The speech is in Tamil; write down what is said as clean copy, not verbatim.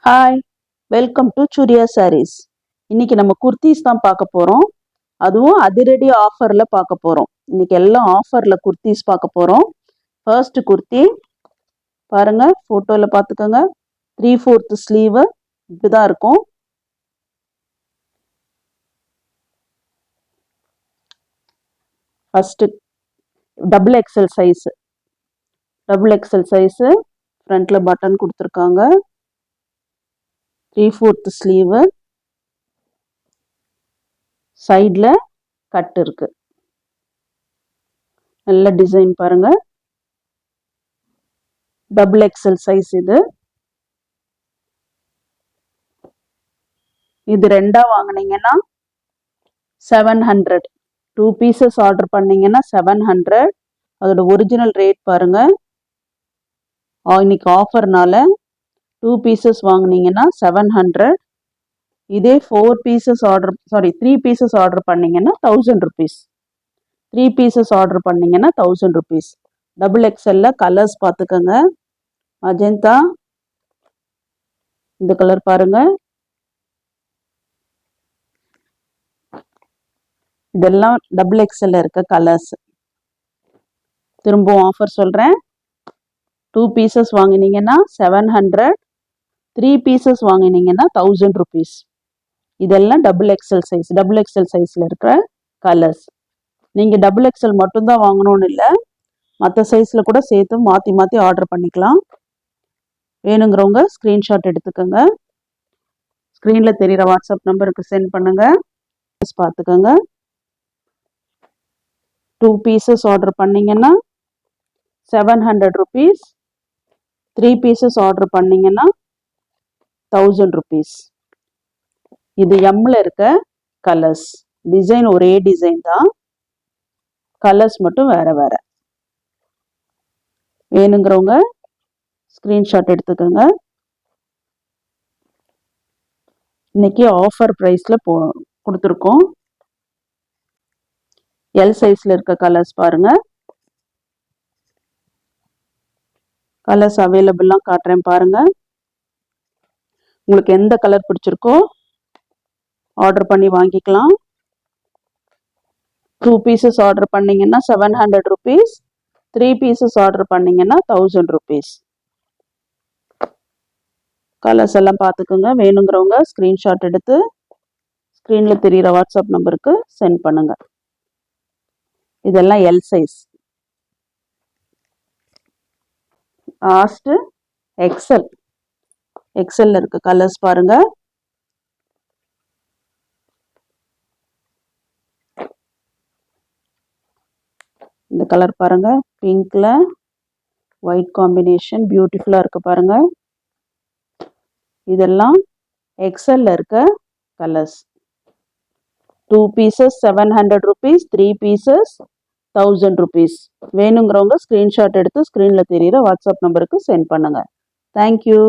Hi, welcome to Surya sarees. இன்னைக்கு நம்ம குர்த்திஸ் தான் பார்க்க போகிறோம். அதுவும் அதிரடி ஆஃபரில் பார்க்க போகிறோம். இன்னைக்கு எல்லாம் ஆஃபரில் குர்த்திஸ் பார்க்க போகிறோம். ஃபர்ஸ்ட் குர்த்தி பாருங்க, ஃபோட்டோவில் பார்த்துக்கோங்க. 3/4 ஸ்லீவு இப்படி தான் இருக்கும். ஃபர்ஸ்ட் டபுள் எக்ஸல் சைஸு ஃப்ரண்ட்டில் பட்டன் கொடுத்துருக்காங்க. 3/4 ஸ்லீவு, சைடில் கட் இருக்கு. நல்ல டிசைன் பாருங்க. டபுள் எக்ஸல் சைஸ் இது ரெண்டா வாங்கினீங்கன்னா 700. 2 பீசஸ் ஆர்டர் பண்ணீங்கன்னா 700. அதோட ஒரிஜினல் ரேட் பாருங்க. இன்னைக்கு ஆஃபர்னால 2 பீசஸ் வாங்கினீங்கன்னா 700. இதே 3 பீசஸ் ஆர்டர் பண்ணீங்கன்னா 1000 rupees. 3 பீசஸ் ஆர்டர் பண்ணீங்கன்னா 1000 rupees. டபுள் எக்ஸ்எல்ல கலர்ஸ் பார்த்துக்கோங்க. மஜெண்டா, இந்த கலர் பாருங்க. இதெல்லாம் டபுள் எக்ஸ்எல்ல இருக்க கலர்ஸ். திரும்பவும் ஆஃபர் சொல்றேன். 2 பீசஸ் வாங்கினீங்கன்னா 700. 3 பீசஸ் வாங்கினீங்கன்னா 1000 rupees. இதெல்லாம் டபுள் எக்ஸல் சைஸில் இருக்கிற கலர்ஸ். நீங்கள் டபுள் எக்ஸல் மட்டும்தான் வாங்கணும்னு இல்லை, மற்ற சைஸில் கூட சேர்த்து மாற்றி மாற்றி ஆர்டர் பண்ணிக்கலாம். வேணுங்கிறவங்க ஸ்க்ரீன்ஷாட் எடுத்துக்கோங்க. ஸ்க்ரீனில் தெரிகிற வாட்ஸ்அப் நம்பருக்கு சென்ட் பண்ணுங்க. பார்த்துக்கோங்க. 2 பீசஸ் ஆர்டர் பண்ணிங்கன்னா 700 rupees. 3 பீசஸ் ஆர்டர் பண்ணிங்கன்னா 1000 rupees. இது எம்ல இருக்க கலர்ஸ். டிசைன் ஒரே டிசைன் தான், கலர்ஸ் மட்டும் வேற வேற. வேணுங்கிறவங்க ஸ்கிரீன்ஷாட் எடுத்துக்கோங்க. இன்னைக்கு ஆஃபர் ப்ரைஸ்ல கொடுத்துருக்கோம். எல் சைஸ்ல இருக்க கலர்ஸ் பாருங்க. கலர்ஸ் அவைலபிள்லாம் காட்டுறேன் பாருங்க. உங்களுக்கு எந்த கலர் பிடிச்சிருக்கோ ஆர்டர் பண்ணி வாங்கிக்கலாம். 2 பீசஸ் ஆர்டர் பண்ணீங்கன்னா 700 rupees. 3 பீசஸ் ஆர்டர் பண்ணீங்கன்னா 1000 rupees. கலர்ஸ் எல்லாம் பார்த்துக்கோங்க. வேணுங்கிறவங்க ஸ்க்ரீன்ஷாட் எடுத்து ஸ்க்ரீனில் தெரிகிற வாட்ஸ்அப் நம்பருக்கு சென்ட் பண்ணுங்க. இதெல்லாம் எல் சைஸ். லாஸ்ட் எக்ஸல்ல இருக்க கலர்ஸ் பாருங்க. இந்த கலர் பாருங்க, பிங்க்ல ஒயிட் காம்பினேஷன் பியூட்டிஃபுல்லா இருக்கு பாருங்க. இதெல்லாம் எக்ஸல்ல இருக்க colours. 2 pieces 700 rupees. 3 pieces 1000 rupees. வேணுங்கிறவங்க ஸ்கிரீன்ஷாட் எடுத்து ஸ்கிரீன்ல தெரியுற வாட்ஸ்அப் நம்பருக்கு சென்ட் பண்ணுங்க. தேங்க்யூ.